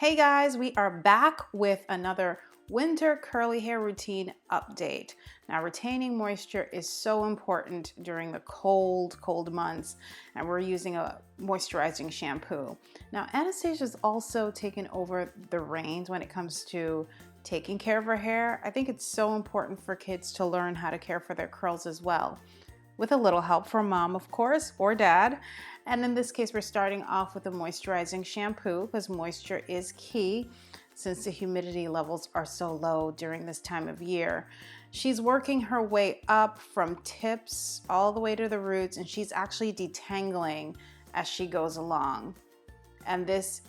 Hey guys, we are back with another winter curly hair routine update. Now, retaining moisture is so important during the cold months, and we're using a moisturizing shampoo. Now, Anastasia's also taken over the reins when it comes to taking care of her hair. I think it's so important for kids to learn how to care for their curls as well, with a little help from mom, of course, or dad. And in this case, we're starting off with a moisturizing shampoo because moisture is key since the humidity levels are so low during this time of year. She's working her way up from tips all the way to the roots, and she's actually detangling as she goes along. And this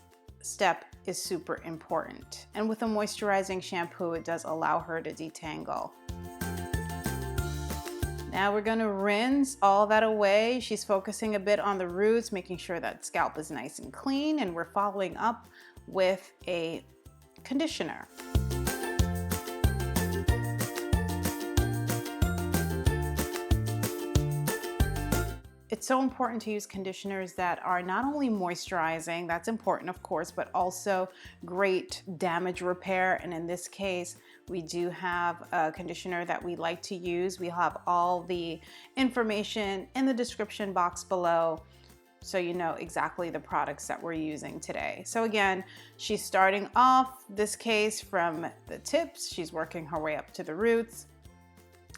step is super important. And with a moisturizing shampoo, it does allow her to detangle. Now we're gonna rinse all that away. She's focusing a bit on the roots, making sure that scalp is nice and clean, and we're following up with a conditioner. It's so important to use conditioners that are not only moisturizing, that's important of course, but also great damage repair. And in this case, we do have a conditioner that we like to use. We have all the information in the description box below, so you know exactly the products that we're using today. So again, she's starting off this case from the tips. She's working her way up to the roots,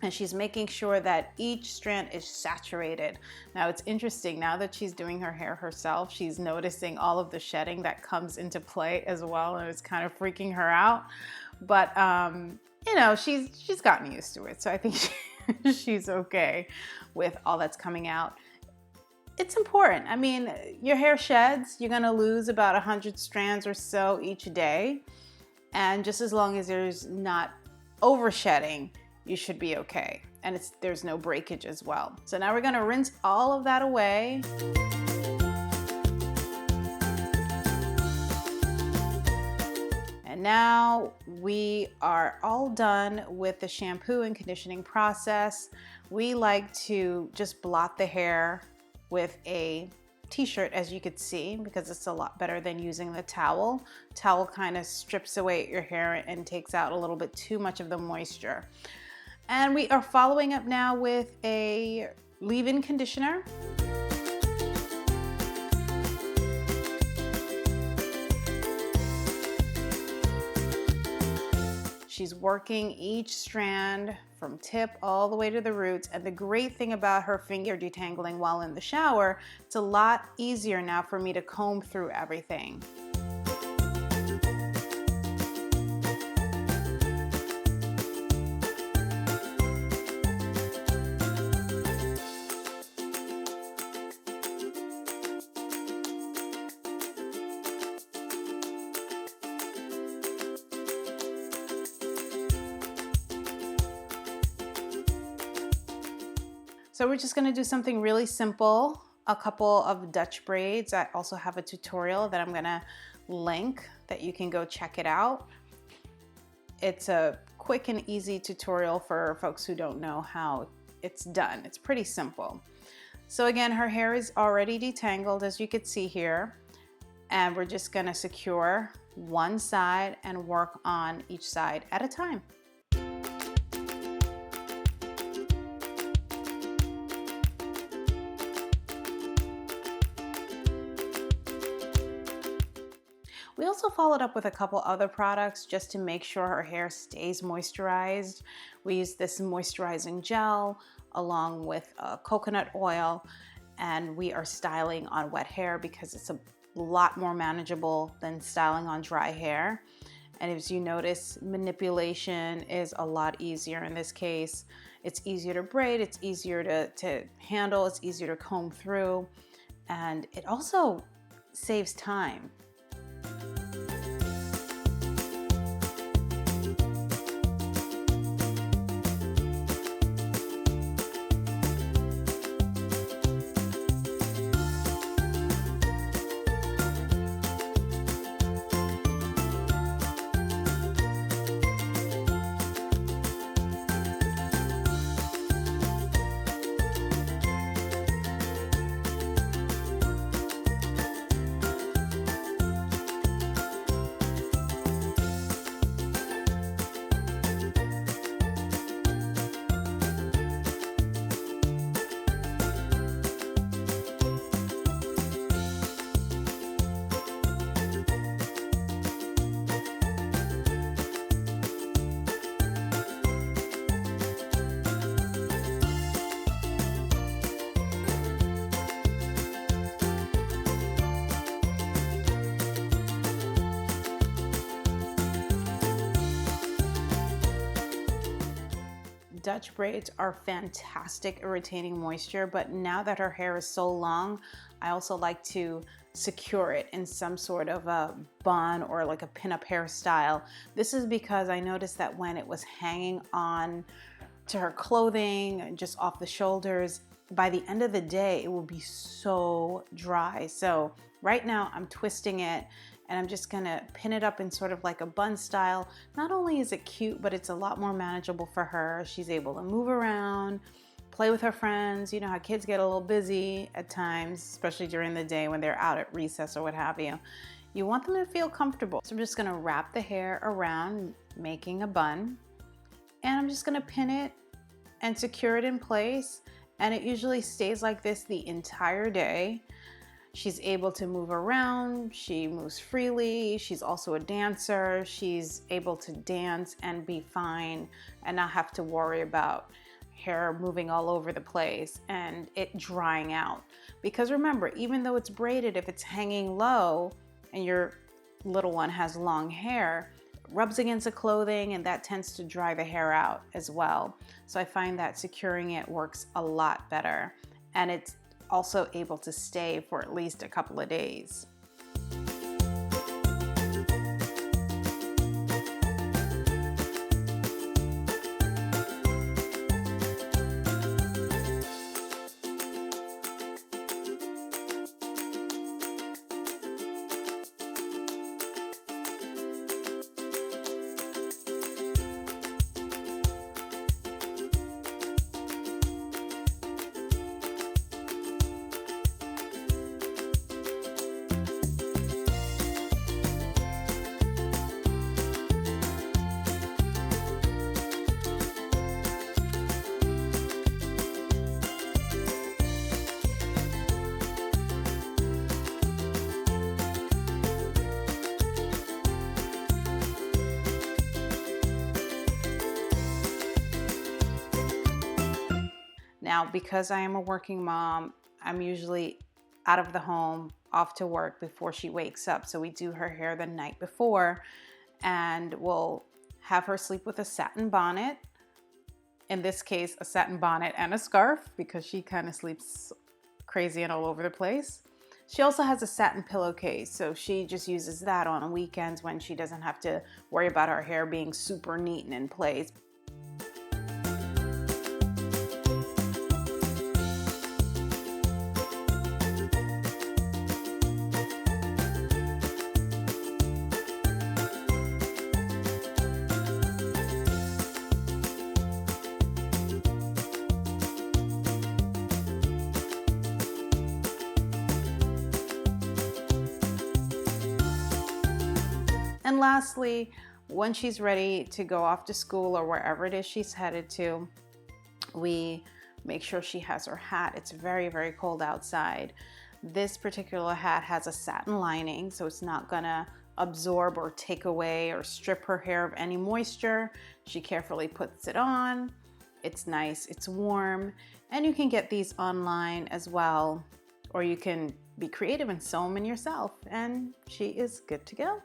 and she's making sure that each strand is saturated. Now it's interesting, now that she's doing her hair herself, she's noticing all of the shedding that comes into play as well, and it's kind of freaking her out. But you know, she's gotten used to it, so I think she's okay with all that's coming out. It's important. I mean, your hair sheds, you're gonna lose about 100 strands or so each day, and just as long as there's not over shedding, you should be okay. And there's no breakage as well. So now we're gonna rinse all of that away. And now we are all done with the shampoo and conditioning process. We like to just blot the hair with a t-shirt, as you could see, because it's a lot better than using the towel. Towel kind of strips away your hair and takes out a little bit too much of the moisture. And we are following up now with a leave-in conditioner. She's working each strand from tip all the way to the roots. And the great thing about her finger detangling while in the shower, it's a lot easier now for me to comb through everything. So we're just gonna do something really simple, a couple of Dutch braids. I also have a tutorial that I'm gonna link that you can go check it out. It's a quick and easy tutorial for folks who don't know how it's done. It's pretty simple. So again, her hair is already detangled, as you could see here, and we're just gonna secure one side and work on each side at a time. We also followed up with a couple other products just to make sure her hair stays moisturized. We used this moisturizing gel along with coconut oil, and we are styling on wet hair because it's a lot more manageable than styling on dry hair. And as you notice, manipulation is a lot easier in this case. It's easier to braid, it's easier to handle, it's easier to comb through, and it also saves time. Dutch braids are fantastic at retaining moisture, but now that her hair is so long, I also like to secure it in some sort of a bun or like a pinup hairstyle. This is because I noticed that when it was hanging on to her clothing, just off the shoulders, by the end of the day, it will be so dry. So right now I'm twisting it and I'm just gonna pin it up in sort of like a bun style. Not only is it cute, but it's a lot more manageable for her. She's able to move around, play with her friends. You know how kids get a little busy at times, especially during the day when they're out at recess or what have you. You want them to feel comfortable. So I'm just gonna wrap the hair around, making a bun, and I'm just gonna pin it and secure it in place. And it usually stays like this the entire day. She's able to move around, she moves freely, she's also a dancer, she's able to dance and be fine and not have to worry about hair moving all over the place and it drying out. Because remember, even though it's braided, if it's hanging low and your little one has long hair, it rubs against the clothing and that tends to dry the hair out as well. So I find that securing it works a lot better, and it's also able to stay for at least a couple of days. Now, because I am a working mom, I'm usually out of the home, off to work before she wakes up. So we do her hair the night before, and we'll have her sleep with a satin bonnet. In this case, a satin bonnet and a scarf, because she kind of sleeps crazy and all over the place. She also has a satin pillowcase, so she just uses that on weekends when she doesn't have to worry about her hair being super neat and in place. And lastly, when she's ready to go off to school or wherever it is she's headed to, we make sure she has her hat. It's very, very cold outside. This particular hat has a satin lining, so it's not gonna absorb or take away or strip her hair of any moisture. She carefully puts it on. It's nice, it's warm, and you can get these online as well, or you can be creative and sew them in yourself, and she is good to go.